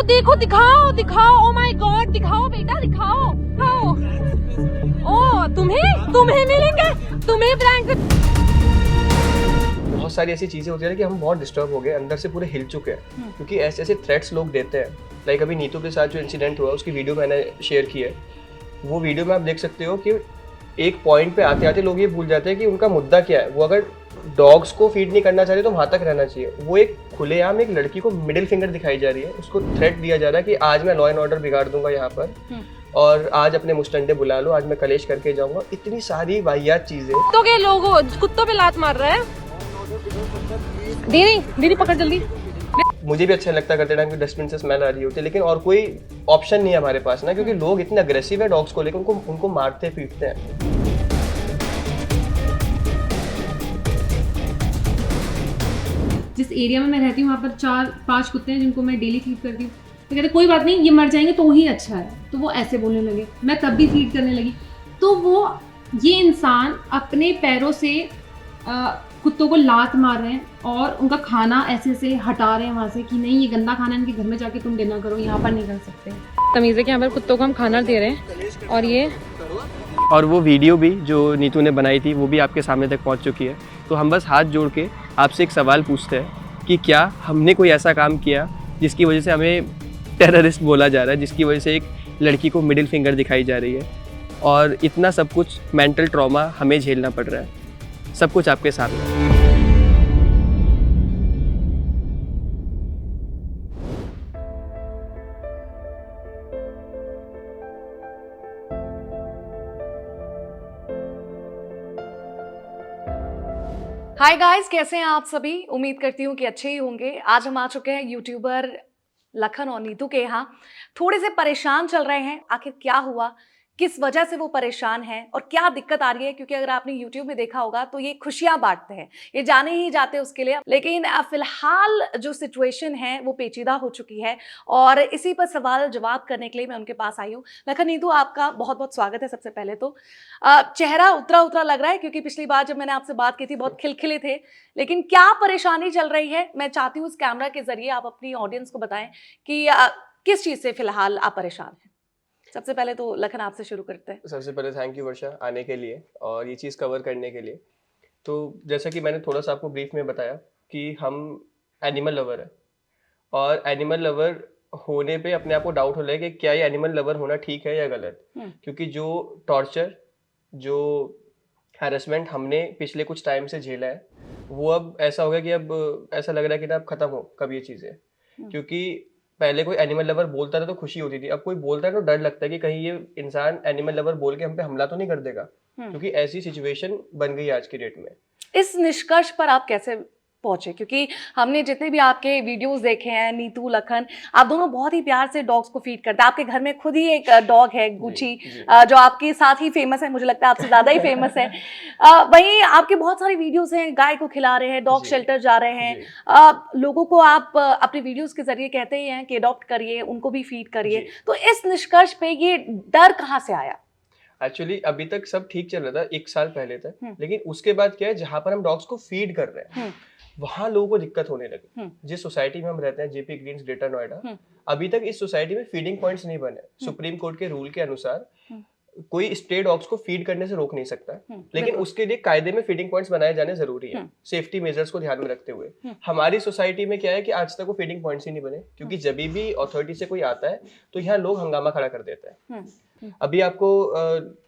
देखो, दिखाओ दिखाओ, ओ माय गॉड, दिखाओ बेटा, दिखाओ। ओ तुम्हें मिलेंगे, तुम्हें ब्लैंकेट। बहुत सारी ऐसी चीजें होती है ना कि हम बहुत डिस्टर्ब हो गए, अंदर से पूरे हिल चुके हैं, क्योंकि ऐसे ऐसे थ्रेट्स लोग देते हैं। लाइक अभी नीतू के साथ जो इंसिडेंट हुआ उसकी वीडियो मैंने शेयर की है। वो वीडियो में आप देख सकते हो कि एक पॉइंट पे आते आते लोग ये भूल जाते हैं कि उनका मुद्दा क्या है। वो अगर डॉग्स को फीड नहीं करना चाहते तो वहां तक रहना चाहिए। वो एक खुलेआम एक लड़की को मिडिल फिंगर दिखाई जा रही है, उसको थ्रेट दिया जा रहा है कि आज मैं लॉ एंड ऑर्डर बिगाड़ दूंगा यहाँ पर, और आज अपने मुस्टंडे बुला लो, आज मैं कलेश करके जाऊंगा। इतनी सारी वाहियात चीजें। कुत्तों के लोगों, कुत्तों पे लात मार रहा है। दीदी दीदी पकड़ जल्दी। मुझे भी अच्छा लगता करते टाइम कि डस्टबिन से स्मेल आ रही होती है, लेकिन और कोई ऑप्शन नहीं है हमारे पास ना, क्योंकि लोग इतने अग्रेसिव है डॉग्स को लेकर, उनको मारते पीटते हैं। जिस एरिया में मैं रहती हूँ वहाँ पर 4-5 कुत्ते हैं जिनको मैं डेली फीड करती हूँ। तो कहते कोई बात नहीं, ये मर जाएंगे तो ही अच्छा है। तो वो ऐसे बोलने लगे, मैं तब भी फीड करने लगी। तो वो ये इंसान अपने पैरों से कुत्तों को लात मार रहे हैं और उनका खाना ऐसे से हटा रहे हैं वहाँ से कि नहीं, ये गंदा खाना इनके घर में जाके तुम डिनर करो, यहाँ पर नहीं कर सकते। तमीज़ है कि यहाँ पर कुत्तों को हम खाना दे रहे हैं। और वो वीडियो भी जो नीतू ने बनाई थी वो भी आपके सामने तक पहुँच चुकी है। तो हम बस हाथ जोड़ के आपसे एक सवाल पूछते हैं कि क्या हमने कोई ऐसा काम किया जिसकी वजह से हमें टेररिस्ट बोला जा रहा है, जिसकी वजह से एक लड़की को मिडिल फिंगर दिखाई जा रही है, और इतना सब कुछ मेंटल ट्रॉमा हमें झेलना पड़ रहा है। सब कुछ आपके सामने। हाय गाइस, कैसे हैं आप सभी? उम्मीद करती हूँ कि अच्छे ही होंगे। आज हम आ चुके हैं यूट्यूबर लखन और नीतू के यहाँ। थोड़े से परेशान चल रहे हैं, आखिर क्या हुआ, किस वजह से वो परेशान हैं और क्या दिक्कत आ रही है, क्योंकि अगर आपने यूट्यूब में देखा होगा तो ये खुशियां बांटते हैं, ये जाने ही जाते उसके लिए। लेकिन फिलहाल जो सिचुएशन है वो पेचीदा हो चुकी है और इसी पर सवाल जवाब करने के लिए मैं उनके पास आई हूँ। लखन, नीतू, आपका बहुत बहुत स्वागत है। सबसे पहले तो चेहरा उतरा उतरा लग रहा है, क्योंकि पिछली बार जब मैंने आपसे बात की थी बहुत खिलखिले थे, लेकिन क्या परेशानी चल रही है? मैं चाहती हूँ इस कैमरा के जरिए आप अपनी ऑडियंस को बताएं कि किस चीज़ से फिलहाल आप परेशान हैं। सबसे पहले तो लखन आपसे शुरू करते हैं। सबसे पहले थैंक यू वर्षा आने के लिए और ये चीज़ कवर करने के लिए। तो जैसा कि मैंने थोड़ा सा आपको ब्रीफ में बताया कि हम एनिमल लवर है, और एनिमल लवर होने पे अपने आप को डाउट हो रहा है कि क्या ये एनिमल लवर होना ठीक है या गलत। क्योंकि जो टॉर्चर, जो हैरेसमेंट हमने पिछले कुछ टाइम से झेला है, वो अब ऐसा हो गया कि अब ऐसा लग रहा है कि ना अब खत्म हो कब ये चीज़ें। क्योंकि पहले कोई एनिमल लवर बोलता था तो खुशी होती थी, अब कोई बोलता है तो डर लगता है कि कहीं ये इंसान एनिमल लवर बोल के हम पे हमला तो नहीं कर देगा, क्योंकि ऐसी सिचुएशन बन गई आज की डेट में। इस निष्कर्ष पर आप कैसे पहुंचे? क्योंकि हमने जितने भी आपके वीडियोस देखे हैं, नीतू, लखन, आप दोनों बहुत ही प्यार से डॉग्स को फीड करते हैं। आपके घर में खुद ही एक डॉग है, गुची, जो आपके साथ ही फेमस है, मुझे लगता है आपसे ज्यादा ही फेमस है। वहीं आपके बहुत सारे वीडियोस हैं, गाय को खिला रहे हैं, डॉग शेल्टर जा रहे हैं, लोगों को आप अपने वीडियोस के जरिए कहते ही हैं कि अडॉप्ट करिए, उनको भी फीड करिए। तो इस निष्कर्ष पे ये डर कहाँ से आया? एक्चुअली अभी तक सब ठीक चल रहा था 1 साल पहले तक, लेकिन उसके बाद क्या है, जहां पर हम डॉग्स को फीड कर रहे हैं वहां लोगों को दिक्कत होने लगी। जिस सोसाइटी में हम रहते हैं, जेपी ग्रीन्स, ग्रेटर नोएडा, अभी तक इस सोसाइटी में फीडिंग पॉइंट्स नहीं बने। सुप्रीम कोर्ट के रूल के अनुसार कोई स्ट्रे डॉग्स को फीड करने से रोक नहीं सकता, लेकिन उसके लिए कायदे में फीडिंग पॉइंट्स बनाए जाने जरूरी है, सेफ्टी मेजर्स को ध्यान में रखते हुए। हमारी सोसाइटी में क्या है कि आज तक वो फीडिंग पॉइंट्स ही नहीं बने, क्योंकि जब भी अथॉरिटी से कोई आता है तो यहाँ लोग हंगामा खड़ा कर देते हैं। अभी आपको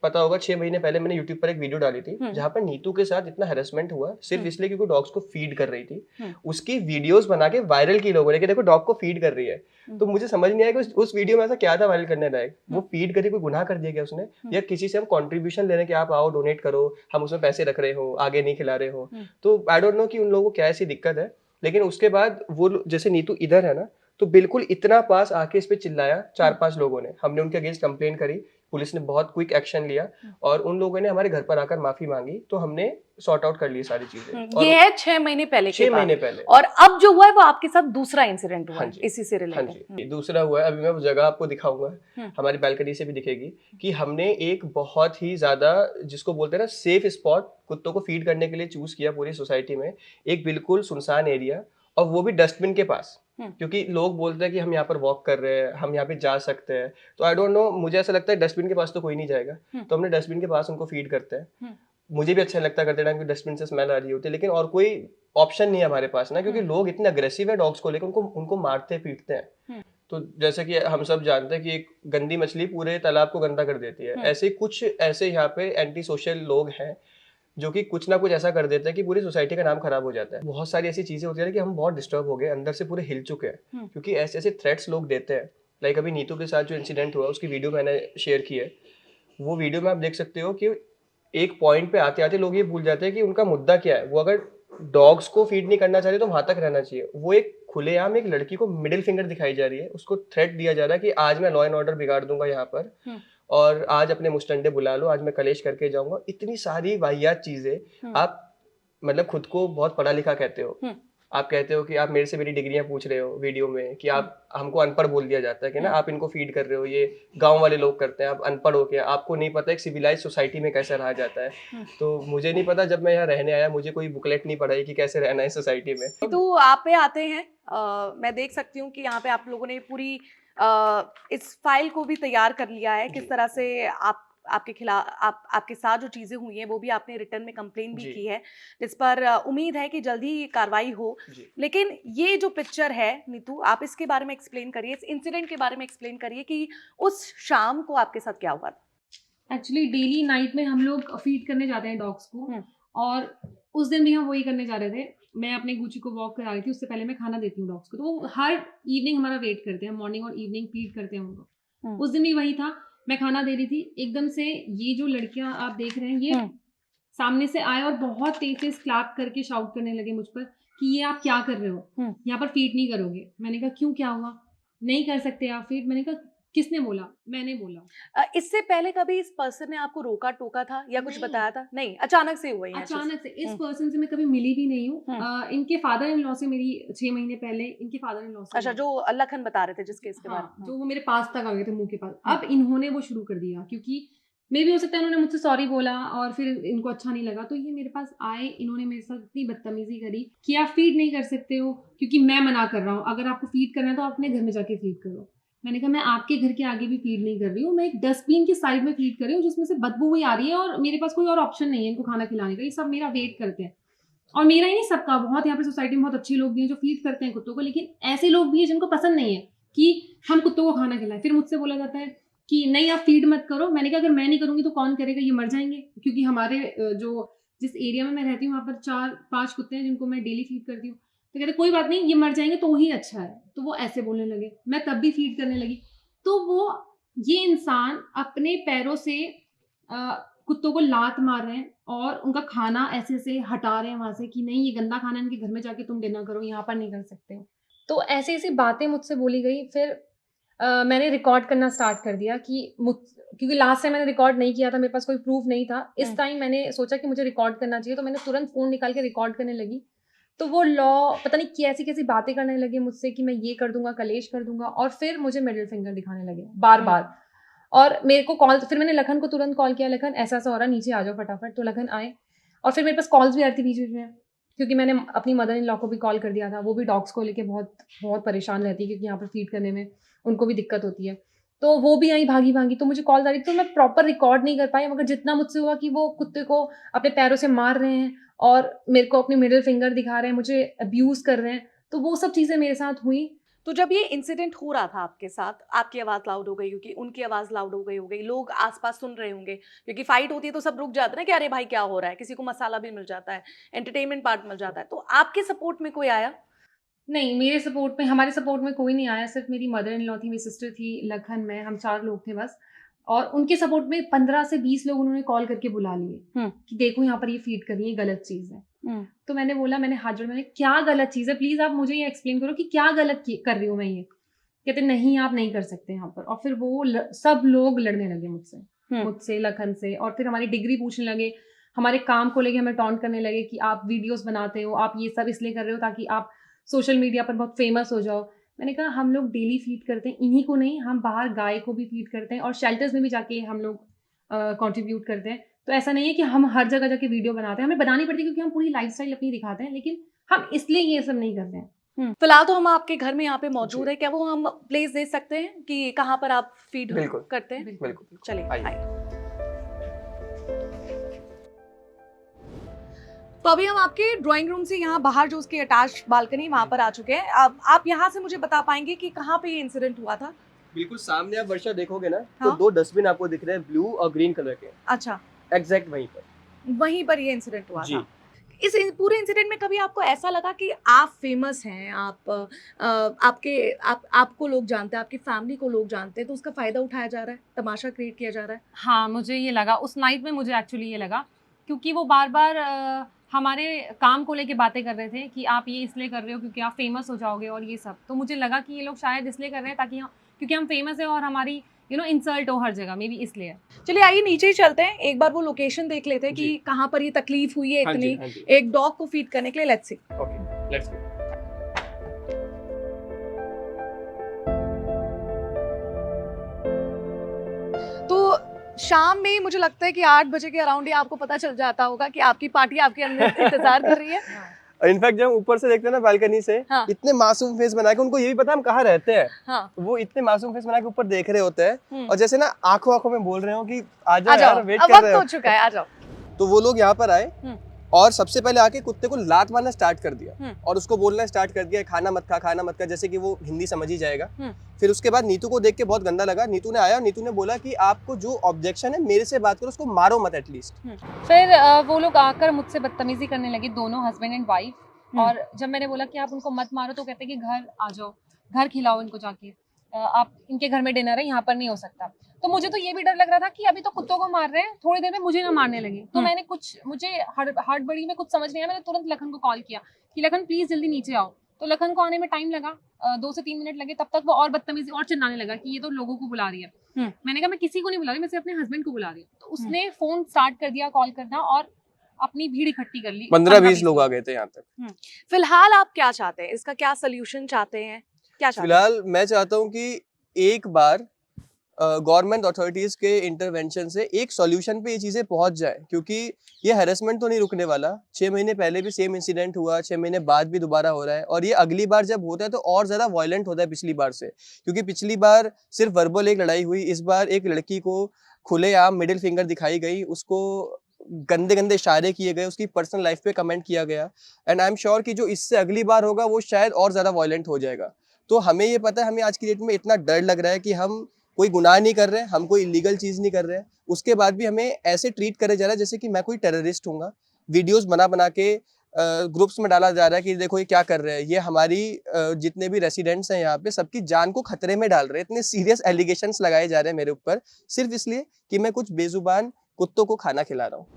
पता होगा 6 महीने पहले मैंने यूट्यूब पर एक वीडियो डाली थी जहां पर नीतू के साथ इतना हैरेसमेंट हुआ सिर्फ इसलिए क्योंकि डॉग्स को फीड कर रही थी। उसकी वीडियोस बना के वायरल की लोगों ने कि देखो डॉग को फीड कर रही है। तो मुझे समझ नहीं आया कि उस वीडियो में ऐसा क्या था वायरल करने लायक। वो फीड करी, कोई गुनाह कर दिया क्या उसने, या किसी से हम कंट्रीब्यूशन ले रहे हैं कि आप आओ डोनेट करो, हम उसमें पैसे रख रहे हो, आगे नहीं खिला रहे हो। तो आई डोंट नो कि उन लोगों को क्या ऐसी दिक्कत है। लेकिन उसके बाद वो जैसे नीतू इधर है ना, तो बिल्कुल इतना पास आके इस पे चिल्लाया 4-5 लोगों ने। हमने उनके अगेंस्ट कंप्लेन करी, पुलिस ने बहुत क्विक एक्शन लिया और उन लोगों ने हमारे घर पर आकर माफी मांगी, तो हमने सॉर्ट आउट कर ली सारी चीजें। ये है 6 महीने पहले के 6 महीने पहले। और अब जो हुआ है वो आपके साथ दूसरा इंसिडेंट हुआ है इसी से रिलेटेड। हाँ जी, दूसरा हुआ है। अभी मैं वो जगह आपको दिखाऊंगा, हमारी बैल्कनी से भी दिखेगी, कि हमने एक बहुत ही ज्यादा, जिसको बोलते हैं ना, सेफ स्पॉट कुत्तों को फीड करने के लिए चूज किया पूरी सोसाइटी में। एक बिल्कुल सुनसान एरिया, और वो भी डस्टबिन के पास, क्योंकि लोग बोलते हैं कि हम यहाँ पर वॉक कर रहे हैं, हम यहाँ पे जा सकते हैं, तो आई डोंट नो, मुझे ऐसा लगता है डस्टबिन के पास तो कोई नहीं जाएगा, तो हमने डस्टबिन के पास उनको फीड करते हैं। मुझे भी अच्छा लगता है करते टाइम कि डस्टबिन से स्मेल आ रही होती है, लेकिन और कोई ऑप्शन नहीं है हमारे पास ना, क्योंकि लोग इतने अग्रेसिव है डॉग्स को लेकर, उनको मारते पीटते हैं। तो जैसे कि हम सब जानते हैं कि एक गंदी मछली पूरे तालाब को गंदा कर देती है, ऐसे कुछ ऐसे यहाँ पे एंटी सोशल लोग हैं जो कि कुछ ना कुछ ऐसा कर देते हैं कि पूरी सोसाइटी का नाम खराब हो जाता है। बहुत सारी ऐसी चीजें होती है कि हम बहुत डिस्टर्ब हो गए, अंदर से पूरे हिल चुके हैं, क्योंकि ऐसे ऐसे थ्रेट्स लोग देते हैं। लाइक अभी नीतू के साथ जो इंसिडेंट हुआ उसकी वीडियो मैंने शेयर की है, वो वीडियो में आप देख सकते हो कि एक पॉइंट पे आते आते लोग ये भूल जाते हैं कि उनका मुद्दा क्या है। वो अगर डॉग्स को फीड नहीं करना चाहते तो वहां तक रहना चाहिए। वो एक खुलेआम एक लड़की को मिडिल फिंगर दिखाई जा रही है, उसको थ्रेट दिया जा रहा है कि आज मैं लॉ एंड ऑर्डर बिगाड़ दूंगा यहाँ पर, और आज अपने मुस्टंडे बुला लो, आज मैं कलेश करके जाऊंगा। इतनी सारी वाहियात चीजें। आप मतलब खुद को बहुत पढ़ा लिखा कहते हो, आप कहते हो कि आप मेरे से मेरी डिग्रियां पूछ रहे हो वीडियो में, कि आप हमको अनपढ़ बोल दिया जाता है कि ना आप इनको फीड कर रहे हो, ये गांव वाले लोग करते हैं, आप अनपढ़ हो के, आपको नहीं पता एक सिविलाइज सोसाइटी में कैसे रहा जाता है। तो मुझे नहीं पता, जब मैं यहाँ रहने आया मुझे कोई बुकलेट नहीं पढ़ाई कि कैसे रहना है सोसाइटी में। तो आप पे आते हैं, मैं देख सकती हूँ कि यहाँ पे आप लोगों ने पूरी इस फाइल को भी तैयार कर लिया है, किस तरह से आपके खिलाफ आपके साथ जो चीजें हुई हैं वो भी आपने रिटर्न में कंप्लेन भी की है, जिस पर उम्मीद है कि जल्दी ही कार्रवाई हो। लेकिन ये जो पिक्चर है नीतू, आप इसके बारे में एक्सप्लेन करिए, इस इंसिडेंट के बारे में एक्सप्लेन करिए कि उस शाम को आपके साथ क्या हुआ था। एक्चुअली डेली नाइट में हम लोग फीड करने जाते हैं डॉग्स को, और उस दिन भी हम वही करने जा रहे थे। मैं अपने गुची को वॉक करा रही थी, उससे पहले मैं खाना देती हूँ डॉग्स को, तो वो हर इवनिंग हमारा वेट करते हैं, मॉर्निंग और इवनिंग फीड करते हैं उनको। उस दिन भी वही था, मैं खाना दे रही थी, एकदम से ये जो लड़कियां आप देख रहे हैं ये सामने से आए और बहुत तेज से क्लैप करके शाउट करने लगे मुझ पर कि ये आप क्या कर रहे हो, यहाँ पर फीड नहीं करोगे। मैंने कहा क्यों, क्या हुआ, नहीं कर सकते आप फीड। मैंने कहा किसने बोला, मैंने बोला। इससे पहले कभी इस पर्सन ने आपको रोका टोका था या कुछ बताया था? नहीं, अचानक से हुआ? अचानक से। इस पर्सन से मैं कभी मिली भी नहीं हूँ। इनके फादर इन लॉ से मेरी 6 महीने पहले इनके फादर इन लॉ से, अच्छा, जो लखन बता रहे थे जिसके इसके बारे में, जो वो मेरे पास तक आ गए थे, मुंह के पास। अब इन्होंने वो शुरू कर दिया, क्योंकि मे भी हो सकता है इन्होंने मुझसे सॉरी बोला और फिर इनको अच्छा नहीं लगा, तो ये मेरे पास आए, इन्होंने मेरे साथ इतनी बदतमीजी करी कि आप फीड नहीं कर सकते हो क्योंकि मैं मना कर रहा हूँ, अगर आपको फीड करना है तो अपने घर में जाके फीड करो। मैंने कहा मैं आपके घर के आगे भी फीड नहीं कर रही हूँ, मैं एक डस्टबिन के साइड में फीड कर रही हूँ जिसमें से बदबू हुई आ रही है, और मेरे पास कोई और ऑप्शन नहीं है इनको खाना खिलाने का। ये सब मेरा वेट करते हैं, और मेरा ही नहीं, सबका। बहुत यहाँ पे सोसाइटी में बहुत अच्छे लोग भी हैं जो फीड करते हैं कुत्तों को, लेकिन ऐसे लोग भी हैं जिनको पसंद नहीं है कि हम कुत्तों को खाना खिलाएं। फिर मुझसे बोला जाता है कि नहीं आप फीड मत करो। मैंने कहा अगर मैं नहीं करूँगी तो कौन करेगा, ये मर जाएंगे। क्योंकि हमारे जिस एरिया में मैं रहती हूँ वहाँ पर 4-5 कुत्ते हैं जिनको मैं डेली फीड करती हूँ। तो कहते कोई बात नहीं, ये मर जाएंगे तो ही अच्छा है। तो वो ऐसे बोलने लगे, मैं तब भी फीड करने लगी। तो वो ये इंसान अपने पैरों से कुत्तों को लात मार रहे हैं और उनका खाना ऐसे ऐसे हटा रहे हैं वहाँ से कि नहीं ये गंदा खाना इनके घर में जाके तुम डिनर करो, यहाँ पर नहीं कर सकते हो। तो ऐसी ऐसी बातें मुझसे बोली गई। फिर मैंने रिकॉर्ड करना स्टार्ट कर दिया क्योंकि लास्ट टाइम मैंने रिकॉर्ड नहीं किया था, मेरे पास कोई प्रूफ नहीं था। इस टाइम मैंने सोचा कि मुझे रिकॉर्ड करना चाहिए, तो मैंने तुरंत फ़ोन निकाल के रिकॉर्ड करने लगी। तो वो लॉ पता नहीं कैसी कैसी बातें करने लगे मुझसे कि मैं ये कर दूंगा, कलेश कर दूंगा, और फिर मुझे मिडिल फिंगर दिखाने लगे बार बार। और मेरे को कॉल, फिर मैंने लखन को तुरंत कॉल किया, लखन ऐसा ऐसा हो रहा, नीचे आ जाओ फटाफट। तो लखन आए, और फिर मेरे पास कॉल्स भी आ रही थी बीच बीच में, क्योंकि मैंने अपनी मदर इन लॉ को भी कॉल कर दिया था। वो भी डॉग्स को लेके बहुत बहुत परेशान रहती है, क्योंकि यहाँ पर फीड करने में उनको भी दिक्कत होती है। तो वो भी आई भागी भागी, तो मुझे कॉल आ रही थी, तो मैं प्रॉपर रिकॉर्ड नहीं कर पाई। मगर जितना मुझसे हुआ कि वो कुत्ते को अपने पैरों से मार रहे हैं और मेरे को अपनी मिडिल फिंगर दिखा रहे हैं, मुझे अब्यूज़ कर रहे हैं, तो वो सब चीज़ें मेरे साथ हुई। तो जब ये इंसिडेंट हो रहा था आपके साथ, आपकी आवाज़ लाउड हो गई होगी, उनकी आवाज़ लाउड हो गई, लोग आसपास सुन रहे होंगे, क्योंकि फाइट होती है तो सब रुक जाते हैं ना कि अरे भाई क्या हो रहा है, किसी को मसाला भी मिल जाता है, एंटरटेनमेंट पार्ट मिल जाता है। तो आपके सपोर्ट में कोई आया? नहीं, मेरे सपोर्ट में, हमारे सपोर्ट में कोई नहीं आया। सिर्फ मेरी मदर इन लॉ थी, मेरी सिस्टर थी, लखन, मैं, हम 4 लोग थे बस। और उनके सपोर्ट में 15 से 20 लोग उन्होंने कॉल करके बुला लिए कि देखो यहाँ पर ये फीड कर रही है, गलत चीज़ है। तो मैंने बोला, मैंने हाथ जोड़ा, मैंने क्या गलत चीज़ है, प्लीज़ आप मुझे ये एक्सप्लेन करो कि क्या गलत कर रही हूँ मैं ये। कहते नहीं आप नहीं कर सकते यहाँ पर। और फिर वो सब लोग लड़ने लगे मुझसे, लखन से, और फिर हमारी डिग्री पूछने लगे, हमारे काम को लेके हमें टॉन्ट करने लगे कि आप वीडियोस बनाते हो, आप ये सब इसलिए कर रहे हो ताकि आप सोशल मीडिया पर बहुत फेमस हो जाओ। मैंने कहा हम लोग डेली फीड करते हैं, इन्हीं को नहीं, हम बाहर गाय को भी फीड करते हैं और शेल्टर्स में भी जाके हम लोग कंट्रीब्यूट करते हैं। तो ऐसा नहीं है कि हम हर जगह जाके वीडियो बनाते हैं, हमें बनानी पड़ती है क्योंकि हम पूरी लाइफस्टाइल अपनी दिखाते हैं, लेकिन हम इसलिए ये सब नहीं करते हैं। फिलहाल तो हम आपके घर में यहाँ पे मौजूद है, क्या वो हम प्लेस दे सकते हैं कि कहाँ पर आप फीड बिल्कुल। करते हैं? बिल्कुल। चलिए आइए। आइए। तो अभी हम आपके ड्राइंग रूम से यहाँ बाहर जो उसकी अटैच बालकनी वहां पर आ चुके हैं। अब आप यहाँ से मुझे बता पाएंगे कि कहाँ पे ये इंसिडेंट हुआ था? बिल्कुल सामने आप वर्षा देखोगे ना, हाँ? तो 2 डस्टबिन आपको दिख रहे हैं, ब्लू और ग्रीन कलर के। अच्छा, एग्जैक्ट वहीं पर ये इंसिडेंट हुआ जी। था। इस पूरे इंसिडेंट में कभी आपको ऐसा लगा कि आप फेमस हैं, आपको लोग जानते हैं, आपकी फैमिली को लोग जानते हैं, तो उसका फायदा उठाया जा रहा है, तमाशा क्रिएट किया जा रहा है? हाँ, मुझे ये लगा उस नाइट में, मुझे एक्चुअली ये लगा क्योंकि वो बार बार हमारे काम को लेके बातें कर रहे थे कि आप ये इसलिए कर रहे हो क्योंकि आप फेमस हो जाओगे और ये सब। तो मुझे लगा कि ये लोग शायद इसलिए कर रहे हैं ताकि क्योंकि हम फेमस हैं और हमारी इंसल्ट हो हर जगह, मे बी इसलिए। चलिए आइए नीचे ही चलते हैं, एक बार वो लोकेशन देख लेते हैं कि कहाँ पर ये तकलीफ हुई है इतनी एक डॉग को फीड करने के लिए। Let's see. Okay, let's go. तो शाम में मुझे लगता है कि 8 बजे के अराउंड ही आपको पता चल जाता होगा कि आपकी पार्टी आपके अंदर इंतजार कर रही है। इनफैक्ट जब हम ऊपर से देखते हैं ना बालकनी से, हाँ। इतने मासूम फेस बना के, उनको ये भी पता है हम कहाँ रहते हैं। हाँ। वो इतने मासूम फेस बना के ऊपर देख रहे होते हैं और जैसे ना आंखों आंखों में बोल रहे हो कि आ जाओ यार, वेट कर रहे हो। हो चुका है, आ जाओ। तो वो लोग यहाँ पर आए और सबसे पहले आके कुत्ते को लात मारना स्टार्ट कर दिया और उसको बोलना स्टार्ट कर दिया, खाना मत खा, जैसे कि वो हिंदी समझ ही जाएगा। फिर उसके बाद नीतू को देख के बहुत गंदा लगा। नीतू ने आया और नीतू ने बोला कि आपको जो ऑब्जेक्शन है मेरे से बात करो, उसको मारो मत एटलीस्ट। फिर वो लोग आकर मुझसे बदतमीजी करने लगे, दोनों हस्बैंड एंड वाइफ। और जब मैंने बोला कि आप उनको मत मारो तो कहते कि घर आ जाओ, घर खिलाओ इनको जाके, आप इनके घर में डिनर है, यहाँ पर नहीं हो सकता। तो मुझे तो ये भी डर लग रहा था कि अभी तो कुत्तों को मार रहे हैं, थोड़ी देर में मुझे ना मारने लगे। तो मैंने मुझे हड़बड़ी में कुछ समझ नहीं आया, मैंने तुरंत लखन को कॉल किया कि लखन प्लीज जल्दी नीचे आओ। तो लखन को आने में टाइम लगा, 2 से 3 मिनट लगे। तब तक वो और बदतमीजी और चिल्लाने लगा कि ये तो लोगों को बुला रही है। मैंने कहा मैं किसी को नहीं बुला रही, मैं सिर्फ अपने हस्बैंड को बुला रही हूँ। तो उसने फोन स्टार्ट कर दिया कॉल करना और अपनी भीड़ इकट्ठी कर ली। 15-20 लोग आ गए थे यहाँ तक। फिलहाल आप क्या चाहते हैं, इसका क्या सोल्यूशन चाहते हैं, क्या चाहते हैं? फिलहाल मैं चाहता हूँ कि एक बार गवर्नमेंट अथॉरिटीज के इंटरवेंशन से एक सॉल्यूशन पे ये चीजें पहुंच जाए, क्योंकि ये हैरेसमेंट तो नहीं रुकने वाला। 6 महीने पहले भी सेम इंसिडेंट हुआ, 6 महीने बाद भी दोबारा हो रहा है और ये अगली बार जब होता है तो और ज्यादा वायलेंट होता है पिछली बार से, क्योंकि पिछली बार सिर्फ वर्बल एक लड़ाई हुई, इस बार एक लड़की को खुलेआम मिडिल फिंगर दिखाई गई, उसको गंदे गंदे इशारे किए गए, उसकी पर्सनल लाइफ पे कमेंट किया गया। एंड आई एम श्योर कि जो इससे अगली बार होगा वो शायद और ज्यादा वायलेंट हो जाएगा। तो हमें ये पता है, हमें आज की डेट में इतना डर लग रहा है कि हम कोई गुनाह नहीं कर रहे हैं, हम कोई इलीगल चीज नहीं कर रहे हैं, उसके बाद भी हमें ऐसे ट्रीट करे जा रहा है जैसे कि मैं कोई टेररिस्ट हूँगा। वीडियोस बना के ग्रुप्स में डाला जा रहा है कि देखो ये क्या कर रहे हैं, ये हमारी जितने भी रेसिडेंट्स हैं यहाँ पे सबकी जान को खतरे में डाल रहे हैं। इतने सीरियस एलिगेशंस लगाए जा रहे हैं मेरे ऊपर सिर्फ इसलिए कि मैं कुछ बेजुबान कुत्तों को खाना खिला रहा हूँ।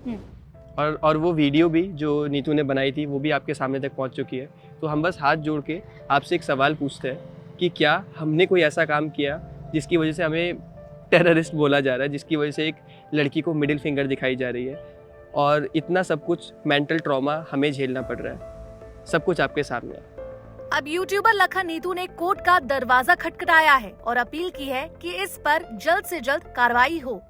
और वो वीडियो भी जो नीतू ने बनाई थी वो भी आपके सामने तक पहुँच चुकी है। तो हम बस हाथ जोड़ के आपसे एक सवाल पूछते हैं कि क्या हमने कोई ऐसा काम किया जिसकी वजह से हमें टेररिस्ट बोला जा रहा है, जिसकी वजह से एक लड़की को मिडिल फिंगर दिखाई जा रही है और इतना सब कुछ मेंटल ट्रॉमा हमें झेलना पड़ रहा है। सब कुछ आपके सामने है। अब यूट्यूबर लखन नीतू ने कोर्ट का दरवाजा खटखटाया है और अपील की है कि इस पर जल्द से जल्द कार्रवाई हो।